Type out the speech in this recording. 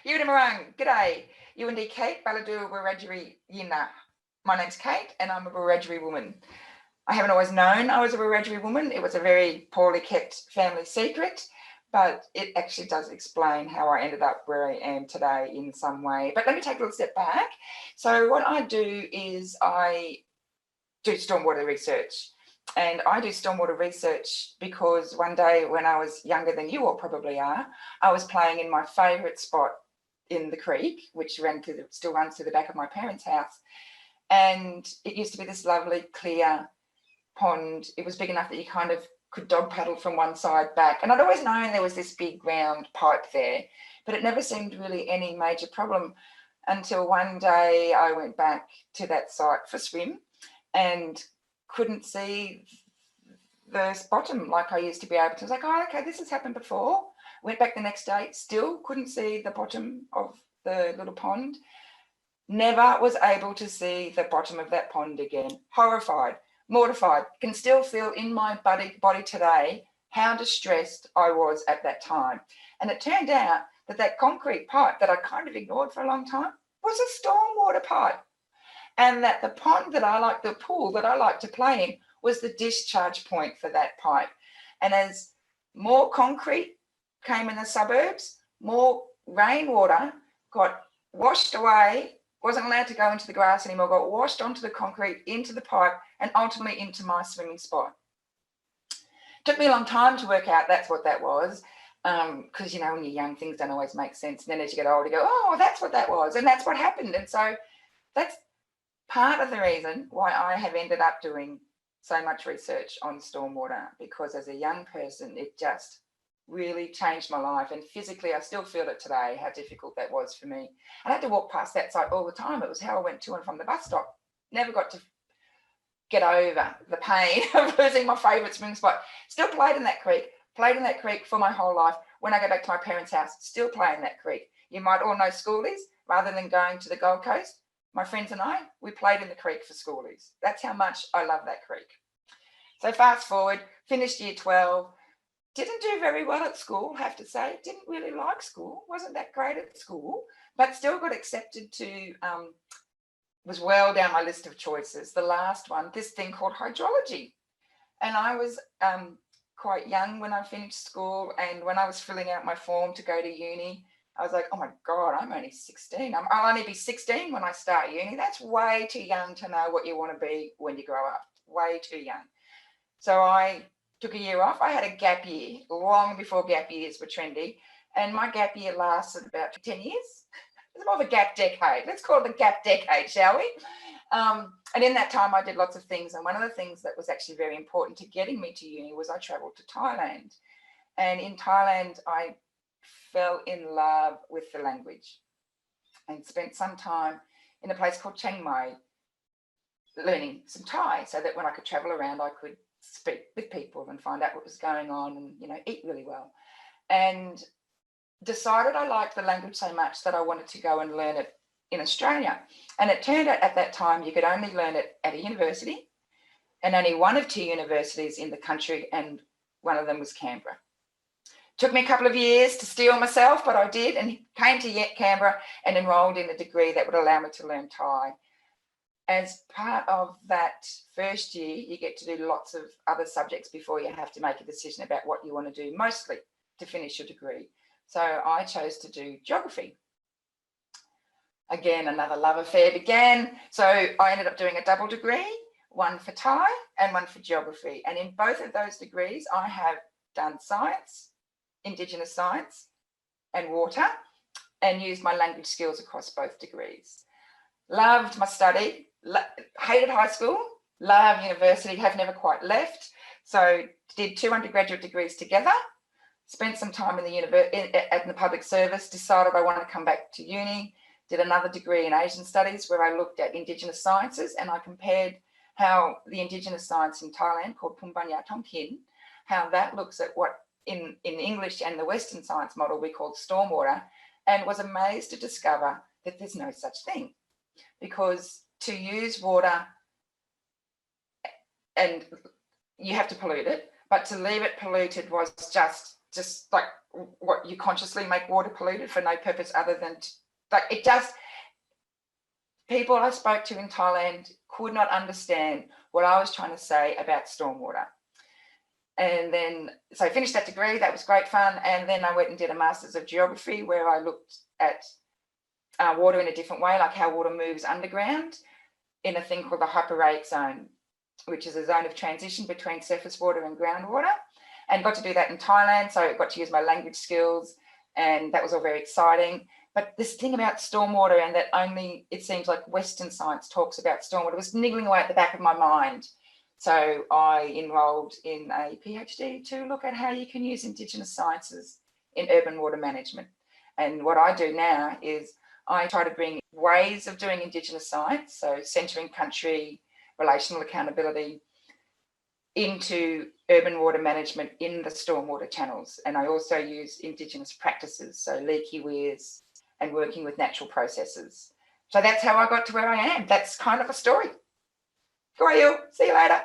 Yudamarang, g'day. UND Kate, Baladu Wiradjuri Yina. My name's Kate and I'm a Wiradjuri woman. I haven't always known I was a Wiradjuri woman. It was a very poorly kept family secret, but it actually does explain how I ended up where I am today in some way. But let me take a little step back. So what I do is I do stormwater research. And I do stormwater research because one day when I was younger than you all probably are, I was playing in my favourite spot in the creek, which still runs through the back of my parents' house. And it used to be this lovely clear pond. It was big enough that you kind of could dog paddle from one side back. And I'd always known there was this big round pipe there, but it never seemed really any major problem until one day I went back to that site for swim and couldn't see the bottom like I used to be able to. I was like, oh, okay, this has happened before. Went back the next day, still couldn't see the bottom of the little pond. Never was able to see the bottom of that pond again. Horrified, mortified. Can still feel in my body today how distressed I was at that time. And it turned out that concrete pipe that I kind of ignored for a long time was a stormwater pipe. And that the pond that I like, the pool that I like to play in, was the discharge point for that pipe. And as more concrete came in the suburbs, more rainwater got washed away, wasn't allowed to go into the grass anymore, got washed onto the concrete, into the pipe, and ultimately into my swimming spot. Took me a long time to work out that's what that was, because, you know, when you're young, things don't always make sense. And then as you get older, you go, oh, that's what that was, and that's what happened. And so that's part of the reason why I have ended up doing so much research on stormwater, because as a young person, it just really changed my life. And physically, I still feel it today, how difficult that was for me. I had to walk past that site all the time. It was how I went to and from the bus stop. Never got to get over the pain of losing my favourite swimming spot. Still played in that creek for my whole life. When I go back to my parents' house, still play in that creek. You might all know schoolies. Rather than going to the Gold Coast, my friends and I, we played in the creek for schoolies. That's how much I love that creek. So fast forward, finished year 12, didn't do very well at school, have to say. Didn't really like school, wasn't that great at school, but still got accepted to, was well down my list of choices. The last one, this thing called hydrology. And I was quite young when I finished school, and when I was filling out my form to go to uni, I was like, oh my God, I'm only 16. I'll only be 16 when I start uni. That's way too young to know what you want to be when you grow up. Way too young. So I took a year off. I had a gap year long before gap years were trendy. And my gap year lasted about 10 years. It's more of a gap decade. Let's call it the gap decade, shall we? And in that time, I did lots of things. And one of the things that was actually very important to getting me to uni was I travelled to Thailand. And in Thailand, I fell in love with the language and spent some time in a place called Chiang Mai learning some Thai, so that when I could travel around, I could speak with people and find out what was going on and, you know, eat really well. And decided I liked the language so much that I wanted to go and learn it in Australia. And it turned out at that time you could only learn it at a university, and only one of two universities in the country, and one of them was Canberra. Took me a couple of years to steel myself, but I did, and came to Canberra and enrolled in a degree that would allow me to learn Thai. As part of that first year, you get to do lots of other subjects before you have to make a decision about what you want to do, mostly to finish your degree. So I chose to do geography. Again, another love affair began. So I ended up doing a double degree, one for Thai and one for geography. And in both of those degrees, I have done science, Indigenous science and water, and used my language skills across both degrees. Loved my study, hated high school, loved university, have never quite left. So did 2 undergraduate degrees together, spent some time in the public service, decided I want to come back to uni, did another degree in Asian studies where I looked at Indigenous sciences, and I compared how the Indigenous science in Thailand, called Pumbanya Tongkin, how that looks at what in English and the Western science model we called stormwater, and was amazed to discover that there's no such thing. Because to use water, and you have to pollute it, but to leave it polluted was just just like what you consciously make water polluted for no purpose other than like it just people I spoke to in Thailand could not understand what I was trying to say about stormwater. And then, so I finished that degree, that was great fun. And then I went and did a Masters of Geography where I looked at water in a different way, like how water moves underground in a thing called the hyporheic zone, which is a zone of transition between surface water and groundwater. And got to do that in Thailand. So I got to use my language skills and that was all very exciting. But this thing about stormwater and that only, it seems like Western science talks about stormwater was niggling away at the back of my mind. So I enrolled in a PhD to look at how you can use Indigenous sciences in urban water management. And what I do now is I try to bring ways of doing Indigenous science, so centering country, relational accountability, into urban water management in the stormwater channels. And I also use Indigenous practices, so leaky weirs and working with natural processes. So that's how I got to where I am. That's kind of a story. Who are you? See you later.